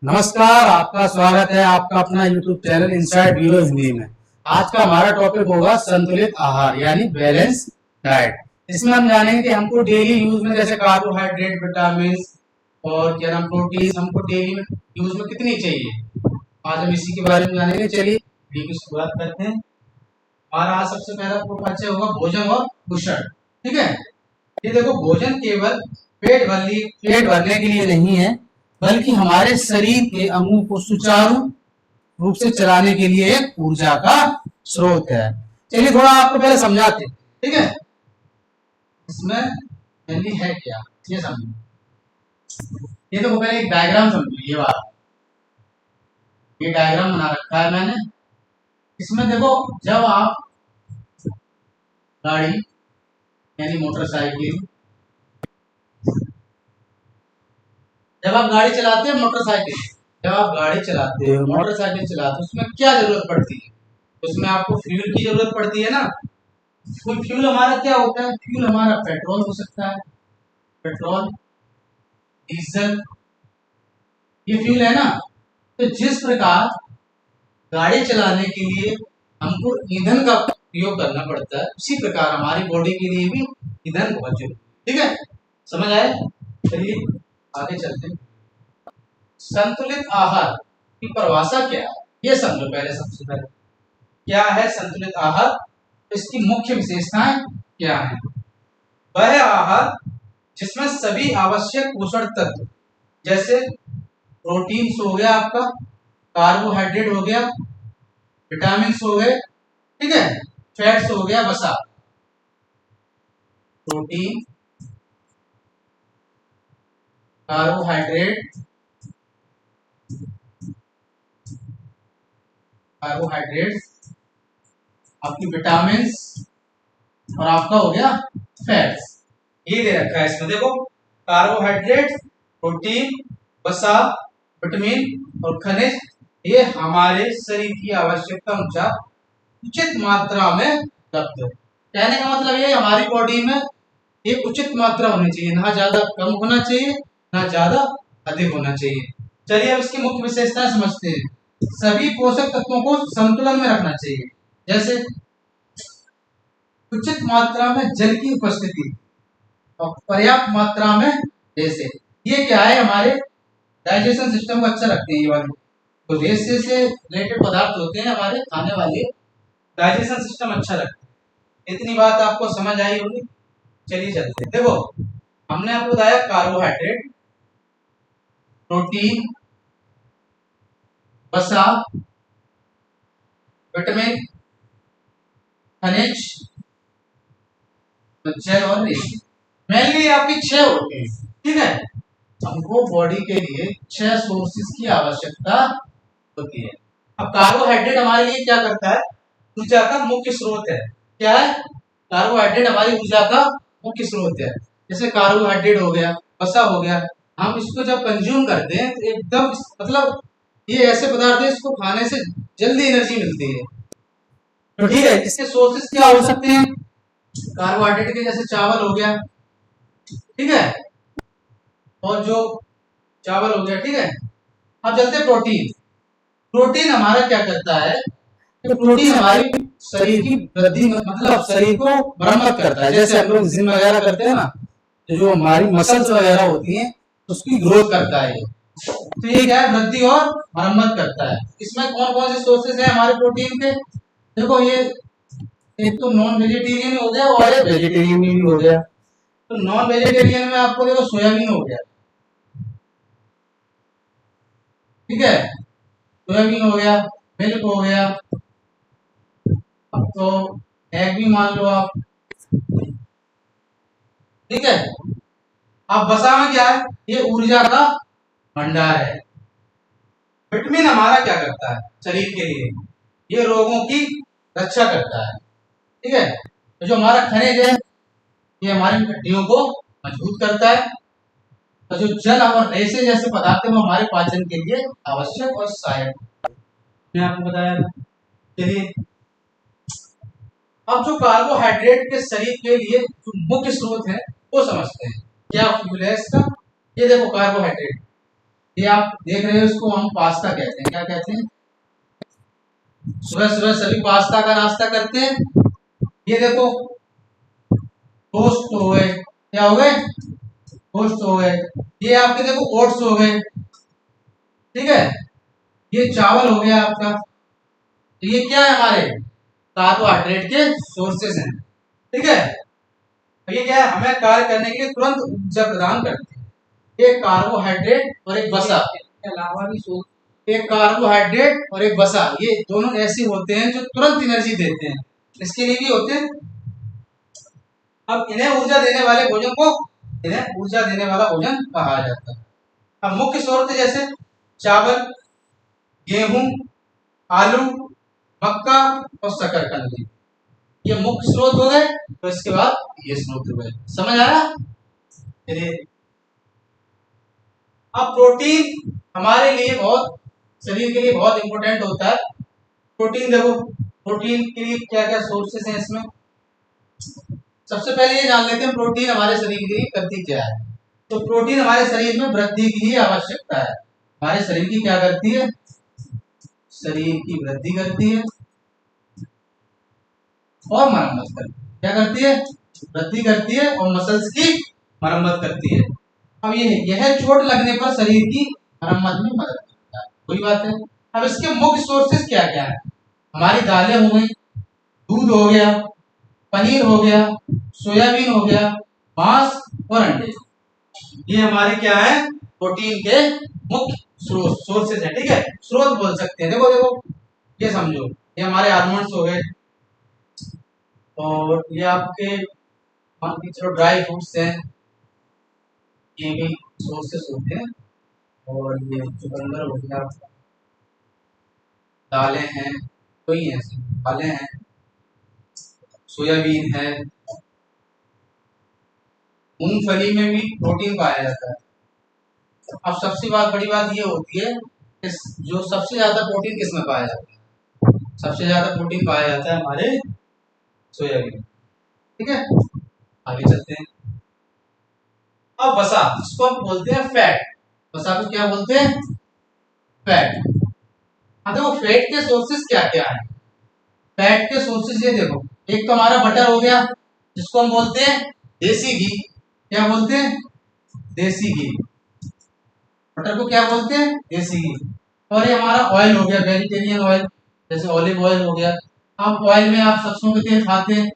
नमस्कार, आपका स्वागत है आपका अपना YouTube चैनल इनसाइड वीरो हिंदी में। आज का हमारा टॉपिक होगा संतुलित आहार यानी बैलेंस डाइट। इसमें हम जानेंगे कि हमको डेली यूज में जैसे कार्बोहाइड्रेट, विटामिन और क्या नाम प्रोटीन हमको डेली में यूज में कितनी चाहिए, आज हम इसी के बारे में जानेंगे। चलिए वीडियो की शुरुआत करते हैं। हमारा आज सबसे पहला परिचय होगा भोजन और पोषण। ठीक है, ये देखो, भोजन केवल पेट भरने के लिए नहीं है, बल्कि हमारे शरीर के अंगों को सुचारू रूप से चलाने के लिए एक ऊर्जा का स्रोत है। चलिए थोड़ा आपको पहले समझाते हैं। ठीक है, इसमें यानी है क्या ये समझो। ये तो पहले एक डायग्राम समझो। ये डायग्राम बना रखा है मैंने। इसमें देखो, जब आप गाड़ी यानी मोटरसाइकिल, जब आप गाड़ी चलाते हो मोटरसाइकिल चलाते हो, उसमें क्या जरूरत पड़ती है? उसमें आपको फ्यूल की जरूरत पड़ती है ना। फ्यूल हमारा क्या होता है? फ्यूल हमारा पेट्रोल हो सकता है, पेट्रोल, डीजल, ये फ्यूल है ना। तो जिस प्रकार गाड़ी चलाने के लिए हमको ईंधन का उपयोग करना पड़ता है, उसी प्रकार हमारी बॉडी के लिए भी ईंधन बहुत जरूरी। ठीक है, समझ आए? चलिए आगे चलते हैं। संतुलित आहार की परिभाषा क्या है ये समझो पहले। सबसे पहले क्या है संतुलित आहार, इसकी मुख्य विशेषताएं क्या है? वह आहार जिसमें सभी आवश्यक पोषण तत्व जैसे प्रोटीन हो गया, आपका कार्बोहाइड्रेट हो गया, विटामिन हो गए, ठीक है, फैट्स हो गया, वसा, प्रोटीन, कार्बोहाइड्रेट, आपकी विटामिन और आपका हो गया फैट्स। ये दे रखा है इसमें, देखो, कार्बोहाइड्रेट, प्रोटीन, वसा, विटामिन और खनिज, ये हमारे शरीर की आवश्यकता अनुसार उचित मात्रा में उपलब्ध है। कहने का मतलब ये हमारी बॉडी में एक उचित मात्रा होनी चाहिए, ना ज्यादा कम होना चाहिए, ना ज्यादा अधिक होना चाहिए। चलिए अब इसकी मुख्य विशेषताएं समझते हैं। सभी पोषक तत्वों को संतुलन में रखना चाहिए, जैसे उचित मात्रा में जल की उपस्थिति और पर्याप्त मात्रा में रेसे। ये क्या है? हमारे डाइजेशन सिस्टम को अच्छा रखते हैं ये वाले। तो रेसे से रिलेटेड पदार्थ होते हैं हमारे खाने वाले, डाइजेशन सिस्टम अच्छा रखते हैं। इतनी बात आपको समझ आई होगी। चलिए चलते हैं। देखो, हमने आपको बताया कार्बोहाइड्रेट, प्रोटीन, वसा, विटामिन, खनिज, जल और रेसे। मेनली आपकी 6 होते हैं। ठीक है, हमको बॉडी के लिए 6 सोर्सेज की आवश्यकता होती है। अब कार्बोहाइड्रेट हमारे लिए क्या करता है? ऊर्जा का मुख्य स्रोत है। क्या है? कार्बोहाइड्रेट हमारी ऊर्जा का मुख्य स्रोत है। जैसे कार्बोहाइड्रेट हो गया, वसा हो गया, हम इसको जब कंज्यूम करते हैं तो एकदम मतलब ये ऐसे पदार्थ है, इसको खाने से जल्दी एनर्जी मिलती है। तो ठीक है, इसके सोर्सेज क्या हो सकते हैं? कार्बोहाइड्रेट के जैसे चावल हो गया, ठीक है, और जो चावल हो गया, ठीक है। अब चलते हैं प्रोटीन। प्रोटीन हमारा क्या करता है? तो प्रोटीन हमारी शरीर की वृद्धि मतलब शरीर को मरम्मत करता है। जैसे हम लोग जिम वगैरह करते हैं ना, तो जो हमारी मसल्स वगैरह होती हैं उसकी ग्रोथ करता है। तो ये क्या है? वृद्धि और मरम्मत करता है। इसमें कौन कौन से सोर्सेज हैं हमारे प्रोटीन के? देखो, ये एक तो नॉन वेजिटेरियन हो गया और एक वेजिटेरियन भी हो गया। तो नॉन वेजिटेरियन में आपको देखो सोयाबीन हो गया, ठीक है, सोयाबीन हो गया, मिल्क हो गया, अब तो एग भी मान लो आप, ठीक है। अब वसा में क्या है? ये ऊर्जा का भंडार है। विटामिन हमारा क्या करता है शरीर के लिए? ये रोगों की रक्षा करता है, ठीक है। तो जो हमारा खनिज है, ये हमारी हड्डियों को मजबूत करता है। तो जो जल और रेसे जैसे पदार्थ है वो हमारे पाचन के लिए आवश्यक और सहायक। मैं आपको बताया। चलिए अब जो कार्बोहाइड्रेट के शरीर के लिए जो मुख्य स्रोत है वो समझते हैं। क्या फ्यूल है इसका? ये देखो कार्बोहाइड्रेट, ये आप देख रहे हो, इसको हम पास्ता कहते हैं। क्या कहते हैं? सुबह सुबह सभी पास्ता का नाश्ता करते हैं। ये देखो, टोस्ट हो गए, क्या हो गए? टोस्ट हो गए। ये आपके देखो ओट्स हो गए, ठीक है। ये चावल हो गया आपका। तो ये क्या है? हमारे कार्बोहाइड्रेट के सोर्सेस हैं, ठीक है। तो ये क्या है? हमें कार्य करने के लिए तुरंत ऊर्जा प्रदान करते हैं। एक कार्बोहाइड्रेट और एक वसा के अलावा भी एक कार्बोहाइड्रेट और एक वसा, ये दोनों ऐसे होते हैं जो तुरंत एनर्जी देते हैं। इसके लिए भी होते हैं। अब इन्हें ऊर्जा देने वाले भोजन को इन्हें ऊर्जा देने वाला भोजन कहा जाता है। अब मुख्य स्रोत जैसे चावल, गेहूं, आलू, मक्का और शकरकंदी, ये मुख्य स्रोत हो गए। तो इसके बाद ये स्रोत हो गए। समझ आया? चलिए, अब प्रोटीन हमारे लिए बहुत, शरीर के लिए बहुत इंपॉर्टेंट होता है। प्रोटीन देखो, प्रोटीन के लिए क्या क्या सोर्सेस हैं इसमें। सबसे पहले ये जान लेते हैं प्रोटीन हमारे शरीर के लिए करती क्या है। तो प्रोटीन हमारे शरीर में वृद्धि की लिए आवश्यकता है। हमारे शरीर की क्या करती है? शरीर की वृद्धि करती है और मरम्मत करती है। क्या करती है? वृद्धि करती है और मसल्स की मरम्मत करती है। अब यह चोट लगने पर शरीर की मरम्मत में मदद करता है। कोई बात है। अब इसके मुख्य सोर्सेस क्या क्या है? हमारी दालें हो गई, दूध हो गया, पनीर हो गया, सोयाबीन हो गया, मांस और अंडे, ये हमारे क्या है? प्रोटीन के मुख्य सोर्सेज है, ठीक है। स्रोत बोल सकते हैं। देखो देखो, ये समझो, ये हमारे आलमंड्स हो गए, और ये आपके मान के चलो ड्राई फ्रूट्स हैं, ये भी सोर्सेस होते हैं। और ये चुकंदर हो गया, दालें हैं, तो ही ऐसे दालें हैं, सोयाबीन है, मूंगफली में भी प्रोटीन पाया जाता है। अब सबसे बड़ी बात ये होती है, जो सबसे ज्यादा प्रोटीन किस में पाया जाता है? सबसे ज्यादा प्रोटीन पाया जाता है हमारे सोयाबीन, ठीक है। आगे चलते हैं। अब वसा, जिसको हम बोलते हैं फैट, वसा को क्या बोलते हैं? फैट। हाँ देखो, फैट के सोर्सेस क्या क्या है? फैट के सोर्सेस ये देखो, एक तो हमारा बटर हो गया, जिसको हम बोलते हैं देसी घी। क्या बोलते हैं? देसी घी। बटर को क्या बोलते हैं? देसी घी। और ये हमारा ऑयल हो गया, वेजिटेरियन ऑयल, जैसे ऑलिव ऑयल हो गया। आप ऑयल में आप सरसों का तेल खाते हैं,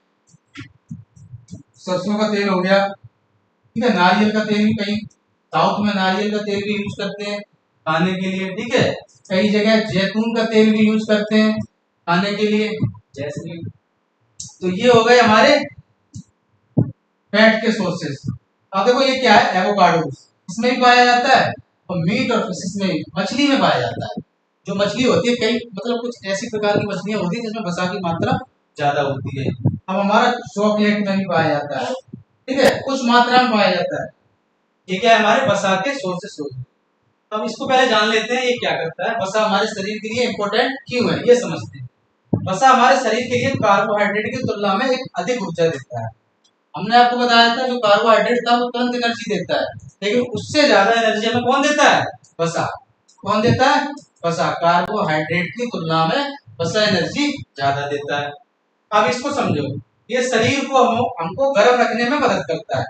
सरसों का तेल हो गया, ठीक है। नारियल का तेल भी, कहीं साउथ में नारियल का तेल भी यूज करते हैं खाने के लिए, ठीक है। कई जगह जैतून का तेल भी यूज करते हैं खाने के लिए, जैसे। तो ये हो गए हमारे फैट के सोर्सेस। अब देखो, ये क्या है? एवोकाडो, इसमें भी पाया जाता है, और मीट और फिश में, मछली में पाया जाता है। जो मछली होती है, कई मतलब कुछ ऐसी प्रकार की मछलियां होती है जिसमें वसा की मात्रा ज्यादा होती है। अब हमारा चॉकलेट में भी पाया जाता है, ठीक है, कुछ मात्रा में पाया जाता है। ये क्या है? हमारे वसा के सोर्सेस होते हैं। अब इसको पहले जान लेते हैं, ये क्या करता है, वसा हमारे शरीर के लिए इंपॉर्टेंट क्यों है, ये समझते हैं। वसा हमारे शरीर के लिए कार्बोहाइड्रेट की तुलना में एक अधिक ऊर्जा देता है। हमने आपको बताया था, जो कार्बोहाइड्रेट था वो तुरंत एनर्जी देता है, लेकिन उससे ज्यादा एनर्जी हमें कौन देता है? वसा। कौन देता है? वसा। कार्बोहाइड्रेट की तुलना में वसा एनर्जी ज्यादा देता है। अब इसको समझो, ये शरीर को हमको गर्म रखने में मदद करता है,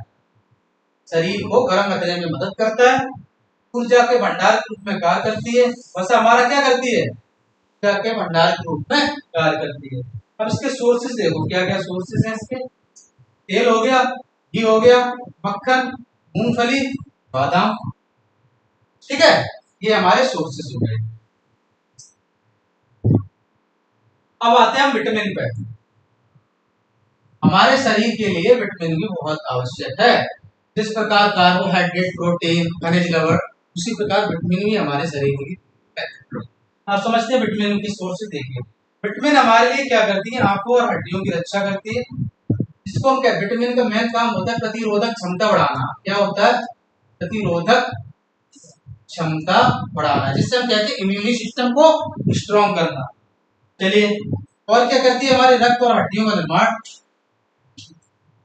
शरीर को गर्म रखने में मदद करता है, ऊर्जा के भंडार के रूप में कार्य करती है। वसा हमारा क्या करती है? ऊर्जा के भंडार के रूप में कार्य करती है। अब इसके सोर्सेस देखो, क्या क्या सोर्सेस हैं इसके। तेल हो गया, घी हो गया, मक्खन, मूंगफली, बादाम, ठीक है। ये हमारे सोर्सेस हो गए। अब आते हैं हम विटामिन पे। हमारे शरीर के लिए विटामिन भी बहुत आवश्यक है। जिस प्रकार कार्बोहाइड्रेट, प्रोटीन, खनिज लवण, उसी प्रकार विटामिन भी हमारे शरीर के लिए। आप समझते हैं विटामिन की सोर्सेस देखिए। विटामिन हमारे लिए क्या करती है? आंखों और हड्डियों की रक्षा करती है। जिसको हम क्या, विटामिन का मेन काम होता है प्रतिरोधक क्षमता बढ़ाना। क्या होता है? प्रतिरोधक क्षमता बढ़ाना, जिससे हम कहते हैं इम्यूनी सिस्टम को स्ट्रॉन्ग करना। चलिए, और क्या करती है? हमारे रक्त और हड्डियों का निर्माण।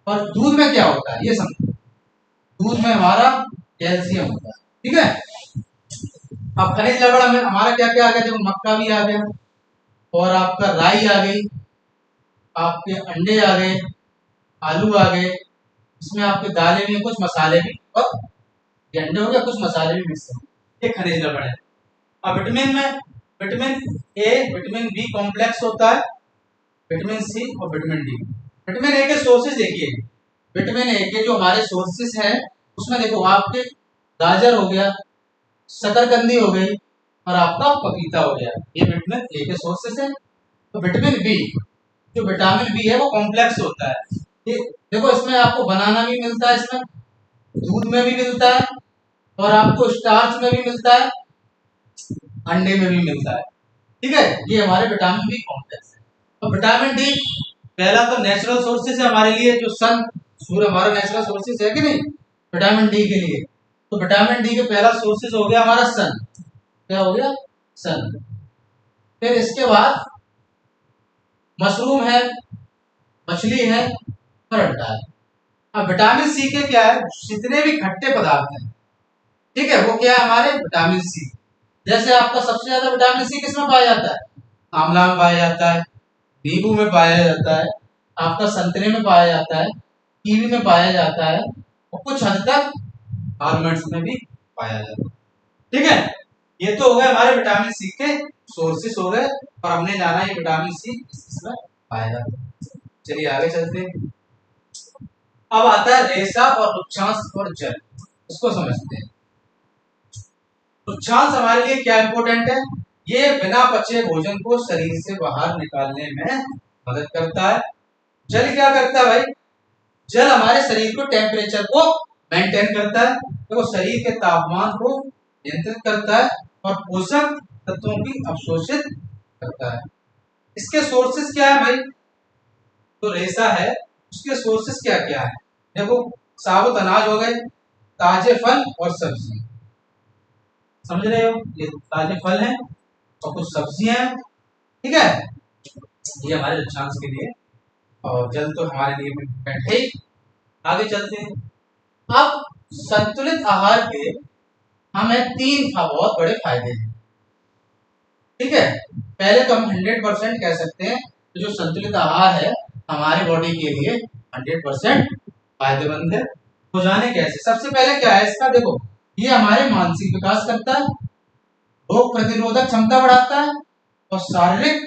और दूध में क्या होता है ये समझो। दूध में हमारा कैल्शियम होता है, ठीक है। अब खनिज लवण में हमारा क्या क्या आ गया, देखो मक्का भी आ गया और आपका राई आ गई, आपके अंडे आ गए, आलू आ गए, इसमें आपके दालें भी, कुछ मसाले भी, और ये अंडे हो गया, कुछ मसाले भी मिक्स हैं, ये खनिज लवण है। अब विटामिन में vitamin A, vitamin B complex होता है, विटामिन सी और विटामिन डी। विटामिन ए के सोर्सेज देखिए, विटामिन ए के जो हमारे सोर्सेज हैं उसमें देखो आपके गाजर हो गया, शकरकंदी हो गई और आपका पपीता हो गया, ये विटामिन ए के सोर्सेज है। तो विटामिन बी, जो विटामिन बी है वो कॉम्प्लेक्स होता है, ये देखो इसमें आपको बनाना भी मिलता है, इसमें दूध में भी मिलता है और आपको स्टार्च में भी मिलता है, अंडे में भी मिलता है, ठीक है, ये हमारे विटामिन बी कॉम्प्लेक्स है। तो विटामिन डी पहला तो नेचुरल सोर्सेज है हमारे लिए, जो सन, सूर्य हमारा नेचुरल सोर्सेज है कि नहीं विटामिन डी के लिए। तो विटामिन डी के पहला सोर्सेज हो गया हमारा सन, क्या हो गया, सन। फिर इसके बाद मशरूम है, मछली है और अंडा है। अब विटामिन सी के क्या है, जितने भी खट्टे पदार्थ हैं, ठीक है, वो क्या है हमारे विटामिन सी। जैसे आपका सबसे ज्यादा विटामिन सी किसमें पाया जाता है, आंवला में पाया जाता है, नींबू में पाया जाता है, आपका संतरे में पाया जाता है, कीवी में पाया जाता है और कुछ हद तक आलमंड्स में भी पाया जाता है, ठीक है। ये तो हो गए हमारे विटामिन सी के सोर्सेस हो गए, और हमने जाना ये विटामिन सी इसमें पाया जाता है। चलिए आगे चलते हैं। अब आता है रेशा और उच्छांश और जल, उसको समझते हैं। उच्छांश हमारे लिए क्या इंपॉर्टेंट है, ये बिना पचे भोजन को शरीर से बाहर निकालने में मदद करता है। जल क्या करता है भाई, जल हमारे शरीर को टेम्परेचर को मेंटेन करता है, तो शरीर के तापमान को नियंत्रित करता है और पोषक तत्वों की अवशोषित करता है। इसके सोर्सेस क्या है भाई, तो रेशा है उसके सोर्सेस क्या क्या है, देखो साबुत अनाज हो गए, ताजे फल और सब्जी, समझ रहे हो, ये ताजे फल हैं और कुछ सब्जियां हैं, ठीक है, ये हमारे उच्छांश के लिए। और जल तो हमारे लिए बैठे ही। आगे चलते हैं। अब संतुलित आहार के हमें तीन बहुत बड़े फायदे हैं, ठीक है। पहले तो हम 100% कह सकते हैं कि जो संतुलित आहार है हमारी बॉडी के लिए 100% फायदेमंद है। हो जाने कैसे, सबसे पहले क्या है इसका, देखो ये हमारे मानसिक विकास करता है, रोग प्रतिरोधक क्षमता बढ़ाता है और शारीरिक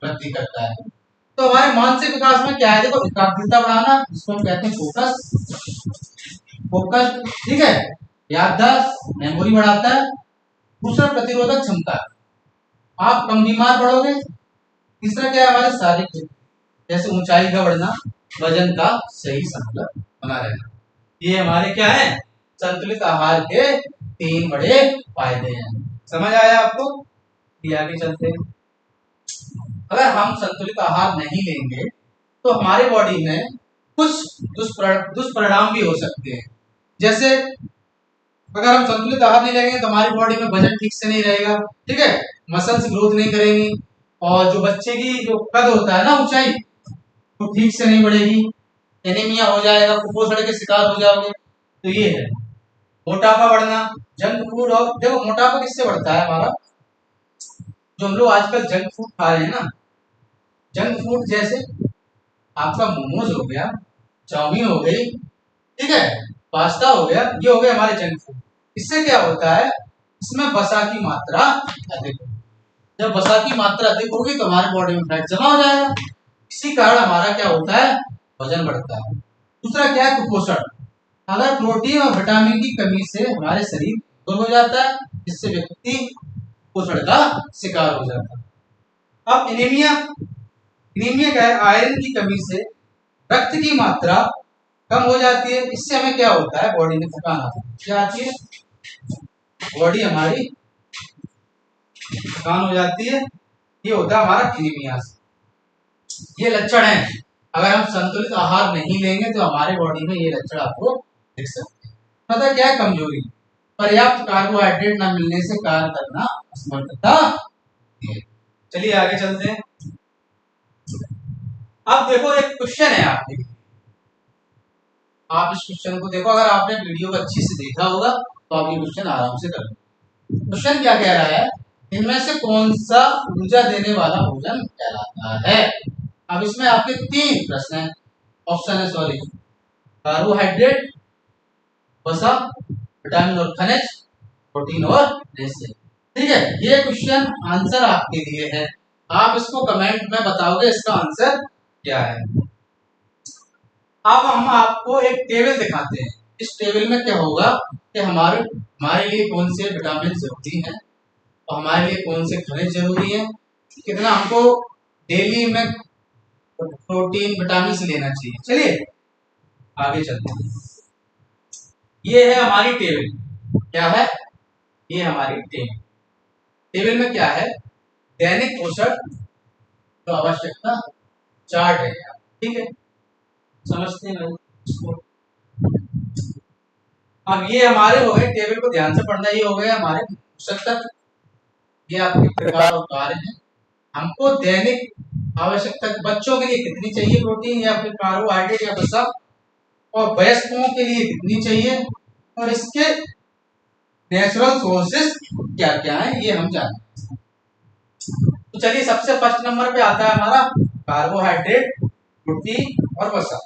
वृद्धि करता है। तो हमारे मानसिक विकास में क्या है, देखो एकाग्रता बढ़ाना, जिसको हम कहते हैं फोकस, ठीक है, याददाश्त, मेमोरी बढ़ाता है। दूसरा प्रतिरोधक क्षमता, आप कम बीमार पड़ोगे। तीसरा क्या है हमारे शारीरिक, जैसे ऊंचाई का बढ़ना, वजन का सही संतुलन बना रहना। ये हमारे क्या है, संतुलित आहार के तीन बड़े फायदे हैं। समझ आया आपको, ये आगे चलते हैं। अगर हम संतुलित आहार नहीं लेंगे तो हमारे बॉडी में कुछ दुष्परिणाम भी हो सकते हैं। जैसे अगर हम संतुलित आहार नहीं लेंगे तो हमारी बॉडी में वजन ठीक से नहीं रहेगा, ठीक है, मसल्स ग्रोथ नहीं करेंगी और जो बच्चे की जो कद होता है ना, ऊंचाई, वो ठीक से नहीं बढ़ेगी, एनीमिया हो जाएगा, कुपोषण के शिकार हो जाओगे। तो ये है मोटापा बढ़ना, जंक फूड। और देखो मोटापा किससे बढ़ता है हमारा, जो हम लोग आजकल जंक फूड खा रहे हैं ना, जंक फूड जैसे आपका मोमोज हो गया, चाउमीन हो गई, ठीक है, पास्ता हो गया, ये हो गए हमारे जंक फूड। इससे क्या होता है, इसमें वसा की मात्रा अधिक, जब वसा की मात्रा अधिक होगी तो हमारे बॉडी में फैट जमा हो जाएगा, इसी कारण हमारा क्या होता है, वजन बढ़ता है। दूसरा क्या है, कुपोषण। अगर प्रोटीन और विटामिन की कमी से हमारे शरीर कमजोर हो जाता है, जिससे व्यक्ति कुपोषण का शिकार हो जाता है। अब एनीमिया, एनीमिया क्या है, आयरन की कमी से रक्त की मात्रा कम हो जाती है, इससे हमें क्या होता है, बॉडी में थकान आती है, क्या आती है, बॉडी हमारी थकान हो जाती है, ये होता है हमारा एनीमिया से। ये लक्षण है, अगर हम संतुलित आहार नहीं लेंगे तो हमारे बॉडी में ये लक्षण आपको दिख सकते हैं। पता क्या है, कमजोरी, पर्याप्त कार्बोहाइड्रेट न मिलने से कार्य करना असमर्थता। चलिए आगे चलते हैं। अब देखो एक क्वेश्चन है आपके, आप इस क्वेश्चन को देखो, अगर आपने वीडियो को अच्छी से देखा होगा तो आप ये क्वेश्चन आराम से कर लो। क्वेश्चन क्या कह रहा है, इनमें से कौन सा ऊर्जा देने वाला भोजन कहलाता है। अब इसमें आपके 3 प्रश्न हैं, ऑप्शन है, सॉरी, कार्बोहाइड्रेट, वसा, विटामिन और खनिज, प्रोटीन और रेशे। ठीक है, ये क्वेश्चन आंसर आपके लिए है, आप इसको कमेंट में बताओगे इसका आंसर क्या है। अब हम आपको एक टेबल दिखाते हैं, इस टेबल में क्या होगा कि हमारे लिए कौन से विटामिन जरूरी हैं और हमारे लिए कौन से खनिज जरूरी है, कितना हमको डेली में प्रोटीन विटामिन लेना चाहिए। चलिए आगे चलते हैं। ये है हमारी टेबल, क्या है, ये हमारी टेबल। टेबल में क्या है, दैनिक पोषक तो आवश्यकता चार्ट है, ठीक है, समझते हैं इसको। अब ये हमारे हो गए, टेबल को ध्यान से पढ़ना, ये हो गए हमारे पोषक तत्व, ये आपके प्रकार और कार्य हैं। हमको दैनिक आवश्यकता, बच्चों के लिए कितनी चाहिए प्रोटीन या फिर कार्बोहाइड्रेट या वसा, और वयस्कों के लिए कितनी चाहिए, और इसके नेचुरल सोर्सेस क्या क्या है ये हम जानते हैं। तो चलिए सबसे फर्स्ट नंबर पे आता है हमारा कार्बोहाइड्रेट, प्रोटीन और वसा।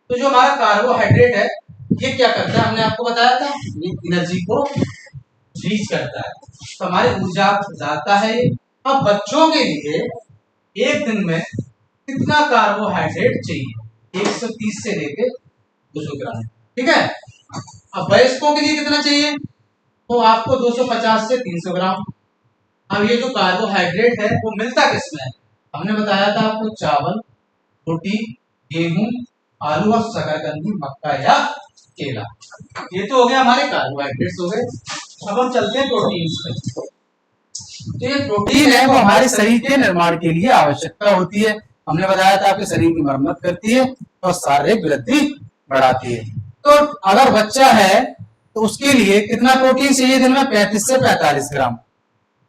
तो जो हमारा कार्बोहाइड्रेट है ये क्या करता है, हमने आपको बताया था, ये एनर्जी को रिलीज करता है, तो हमारी ऊर्जा जाता है। अब बच्चों के लिए एक दिन में कितना कार्बोहाइड्रेट चाहिए, 130 से लेके 200 ग्राम, ठीक है। अब वयस्कों के लिए कितना चाहिए, तो आपको 250 से 300 ग्राम। अब ये जो कार्बोहाइड्रेट है वो मिलता किसमें है, हमने बताया था आपको, चावल, रोटी, गेहूं, आलू और शकरकंदी, मक्का या केला। ये तो हो गया हमारे कार्बोहाइड्रेट्स हो गए। अब हम चलते हैं प्रोटीन पे। तो ये प्रोटीन है वो हमारे शरीर के निर्माण के लिए आवश्यकता होती है। हमने बताया था आपके शरीर की मरम्मत करती है और शारीरिक वृद्धि बढ़ाती है। तो अगर बच्चा है तो उसके लिए कितना प्रोटीन चाहिए दिन में, 35 से 45 ग्राम,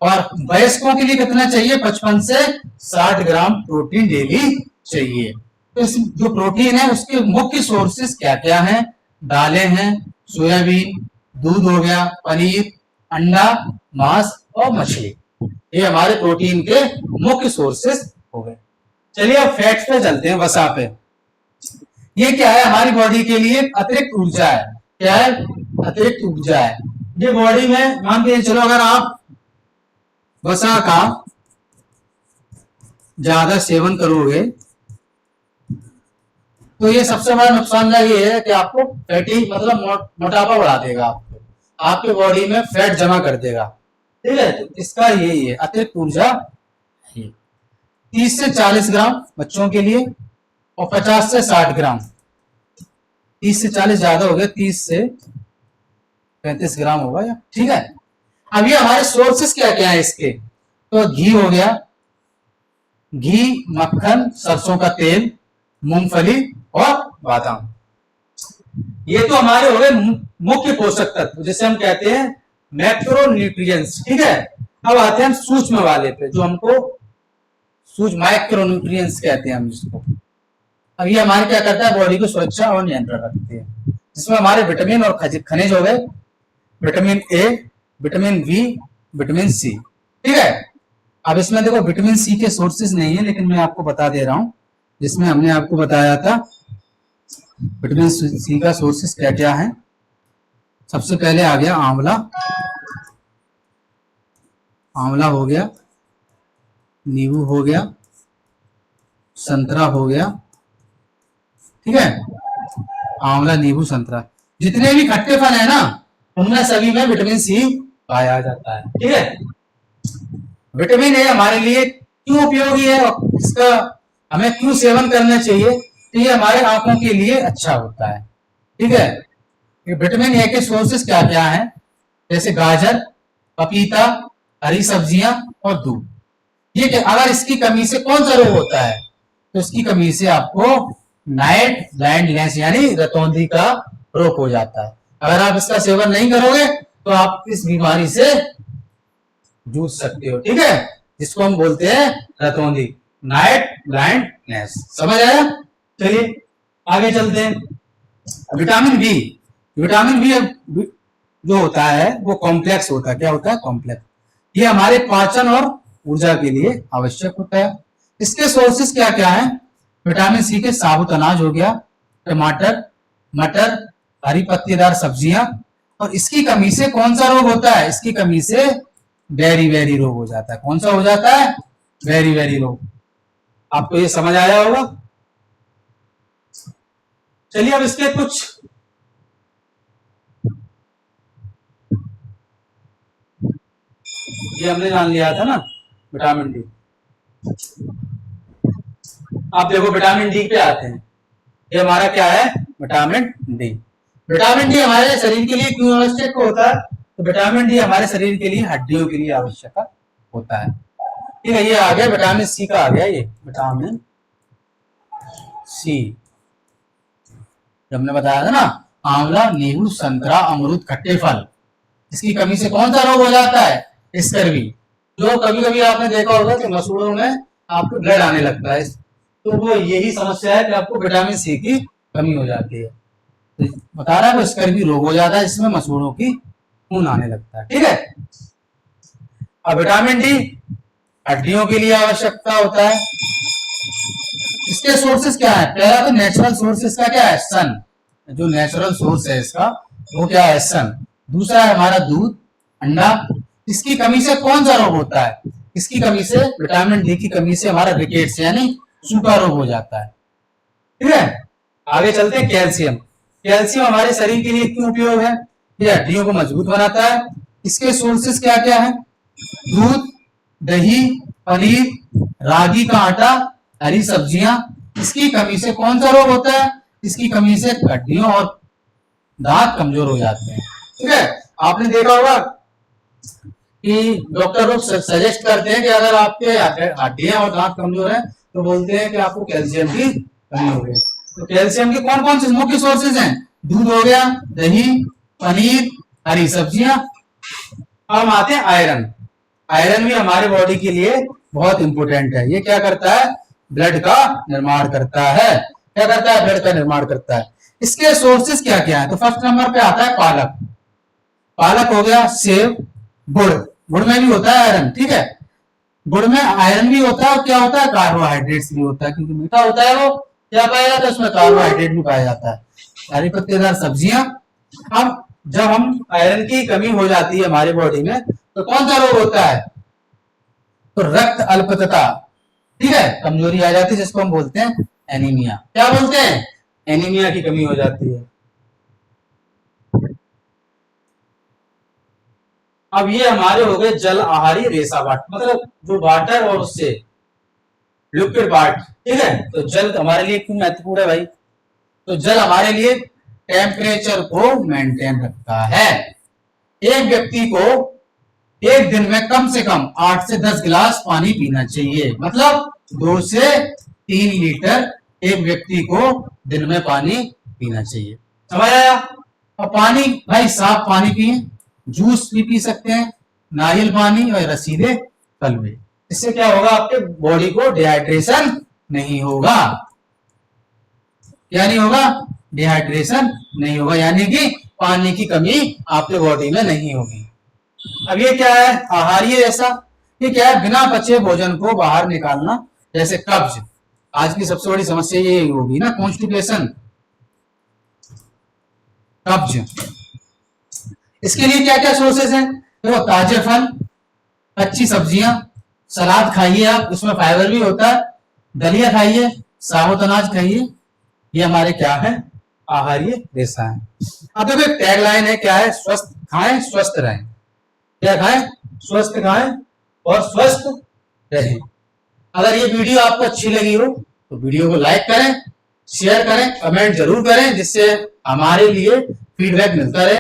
और वयस्कों के लिए कितना चाहिए, 55 से 60 ग्राम प्रोटीन डेली चाहिए। तो इस जो प्रोटीन है उसके मुख्य सोर्सेस क्या क्या हैं, दालें हैं, सोयाबीन, दूध हो गया, पनीर, अंडा, मांस और मछली, ये हमारे प्रोटीन के मुख्य सोर्सेस हो गए। चलिए अब फैट्स पे चलते हैं, वसा पे। ये क्या है, हमारी बॉडी के लिए अतिरिक्त ऊर्जा है, क्या है, अतिरिक्त ऊर्जा है। ये बॉडी में मान के चलो अगर आप वसा का ज्यादा सेवन करोगे तो ये सबसे बड़ा नुकसानदायक ये है कि आपको फैटी मतलब मोटापा बढ़ा देगा, आपके बॉडी में फैट जमा कर देगा, ठीक है। तो इसका यही है अतिरिक्त ऊर्जा, 30 से 40 ग्राम बच्चों के लिए और 50 से 60 ग्राम, 30 से 40 ज्यादा हो गया, 30 से 35 ग्राम होगा, ठीक है। अब ये हमारे सोर्सेस क्या क्या है इसके, तो घी हो गया, घी, मक्खन, सरसों का तेल, मूंगफली और बादाम, ये तो हमारे हो गए मुख्य पोषक तत्व जिसे हम कहते हैं मैक्रोन्यूट्रिएंट्स, ठीक है। अब आते हैं हम सूक्ष्म वाले पे, जो हमको सूक्ष्म माइक्रोन्यूट्रिएंट्स कहते हैं हम जिसको। अब ये हमारे क्या करता है, बॉडी को सुरक्षा और नियंत्रण रखते हैं, जिसमें हमारे विटामिन और खनिज हो गए, vitamin A, vitamin B, vitamin C, ठीक है। अब इसमें देखो विटामिन सी के सोर्सेज नहीं है, लेकिन मैं आपको बता दे रहा हूं, जिसमें हमने आपको बताया था विटामिन सी का सोर्सेस क्या क्या है। सबसे पहले आ गया आंवला, आंवला हो गया, नींबू हो गया, संतरा हो गया, ठीक है, आंवला, नींबू, संतरा, जितने भी खट्टे फल है ना उनमें सभी में विटामिन सी पाया जाता है, ठीक है। विटामिन ए हमारे लिए क्यों उपयोगी है और इसका हमें क्यों सेवन करना चाहिए, तो ये हमारे आंखों के लिए अच्छा होता है, ठीक है। विटामिन ए के सोर्सेस क्या क्या हैं, जैसे गाजर, पपीता, हरी सब्जियां और दूध। ये अगर इसकी कमी से कौन सा रोग होता है, तो इसकी कमी से आपको नाइट ब्लाइंडनेस यानी रतौंधी का रोग हो जाता है। अगर आप इसका सेवन नहीं करोगे तो आप इस बीमारी से जूझ सकते हो, ठीक है, जिसको हम बोलते हैं रतौंधी, नाइट ब्लाइंडनेस, समझ आया। चलिए आगे चलते हैं। विटामिन बी, विटामिन बी जो होता है वो कॉम्प्लेक्स होता है। क्या होता है? कॉम्प्लेक्स। ये हमारे पाचन और ऊर्जा के लिए आवश्यक होता है। इसके सोर्सेस क्या क्या है? विटामिन सी के साबुत अनाज हो गया, टमाटर, मटर, हरी पत्तेदार सब्जियां। और इसकी कमी से कौन सा रोग होता है? इसकी कमी से वेरी वेरी रोग हो जाता है। कौन सा हो जाता है? वेरी वेरी रोग। आपको ये समझ आया होगा। चलिए अब इसके कुछ ये हमने जान लिया था ना, विटामिन डी। आप देखो विटामिन डी पे आते हैं। ये हमारा क्या है? Vitamin D. विटामिन डी हमारे शरीर के लिए क्यों आवश्यक होता है? तो विटामिन डी हमारे शरीर के लिए, हड्डियों के लिए आवश्यक होता है। ठीक है, ये आ गया विटामिन सी का, आ गया ये विटामिन सी। जब हमने बताया था ना, आंवला, नींबू, संतरा, अमरूद, खट्टे फल, इसकी कमी से कौन सा रोग हो जाता है? स्कर्वी। जो कभी कभी आपने देखा होगा कि मसूड़ों में आपको ब्लड आने लगता है, तो वो यही समस्या है कि आपको विटामिन सी की कमी हो जाती है। तो बता रहा है वो स्कर्वी रोग हो जाता है, जिसमें मसूड़ों की खून आने लगता है। ठीक है, अब विटामिन डी हड्डियों के लिए आवश्यकता होता है। इसके सोर्सेस क्या है? पहला तो नेचुरल सोर्सेस का क्या है? सन। जो नेचुरल सोर्स है इसका वो क्या है? सन। दूसरा है हमारा दूध, अंडा। इसकी कमी से कौन सा रोग होता है? इसकी कमी से, विटामिन डी की कमी से हमारा रिकेट्स यानी सूखा रोग हो जाता है। ठीक है, आगे चलते हैं। कैल्शियम। कैल्शियम हमारे शरीर के लिए क्यों उपयोग है? ये हड्डियों को मजबूत बनाता है। इसके सोर्सेस क्या क्या है? दूध, दही, पनीर, रागी का आटा, हरी सब्जियां। इसकी कमी से कौन सा रोग होता है? इसकी कमी से हड्डियों और दांत कमजोर हो जाते हैं। ठीक है, आपने देखा होगा कि डॉक्टर लोग सजेस्ट करते हैं कि अगर आपके हड्डियां और दांत कमजोर हैं तो बोलते हैं कि आपको कैल्शियम की कमी हो गई। तो कैल्शियम के कौन कौन से मुख्य सोर्सेज हैं? दूध हो गया, दही, पनीर, हरी सब्जियां। अब हम आते हैं आयरन। आयरन भी हमारे बॉडी के लिए बहुत इंपॉर्टेंट है। ये क्या करता है? ब्लड का निर्माण करता है। क्या करता है? ब्लड का निर्माण करता है। इसके सोर्सेस क्या क्या है? तो फर्स्ट नंबर पे आता है पालक। पालक हो गया, सेब, गुड़। गुड़ में भी होता है आयरन। ठीक है, गुड़ में आयरन भी होता है और क्या होता है? कार्बोहाइड्रेट्स भी होता है, क्योंकि मीठा होता है वो। क्या पाया जाता है? उसमें कार्बोहाइड्रेट भी पाया जाता है। हरी पत्तेदार सब्जियां। अब जब हम आयरन की कमी हो जाती है हमारी बॉडी में तो कौन सा रोग होता है? तो रक्त अल्पता। ठीक है, कमजोरी आ जाती है, जिसको हम बोलते हैं एनीमिया। क्या बोलते हैं? एनीमिया की कमी हो जाती है। अब ये हमारे हो गए जल आहारी रेशा वाट, मतलब जो वाटर और उससे लिक्विड पार्ट। ठीक है, तो जल हमारे लिए क्यों महत्वपूर्ण है भाई? तो जल हमारे लिए टेम्परेचर को मेंटेन रखता है। एक व्यक्ति को एक दिन में कम से कम 8 से 10 गिलास पानी पीना चाहिए। मतलब 2 से 3 लीटर एक व्यक्ति को दिन में पानी पीना चाहिए। समझ आया? और पानी भाई साफ पानी पिए, जूस भी पी सकते हैं, नारियल पानी और रसीले फल भी। इससे क्या होगा? आपके बॉडी को डिहाइड्रेशन नहीं होगा। क्या नहीं होगा? डिहाइड्रेशन नहीं होगा, यानी कि पानी की कमी आपके बॉडी में नहीं होगी। अब ये क्या है? आहारीय रेशा। ये क्या है? बिना पचे भोजन को बाहर निकालना, जैसे कब्ज। आज की सबसे बड़ी समस्या ये होगी ना, कॉन्स्टिपेशन, कब्ज। इसके लिए क्या क्या सोर्सेस हैं? देखो, ताजे फल, अच्छी सब्जियां, सलाद खाइए आप, उसमें फाइबर भी होता है, दलिया खाइए, साबुत अनाज खाइए। ये हमारे क्या है? आहारीय रेशा है। अब देखो एक टैगलाइन है, क्या है? स्वस्थ खाएं, स्वस्थ रहें। क्या खाएं? स्वस्थ खाएं और स्वस्थ रहें। अगर ये वीडियो आपको अच्छी लगी हो तो वीडियो को लाइक करें, शेयर करें, कमेंट जरूर करें, जिससे हमारे लिए फीडबैक मिलता रहे।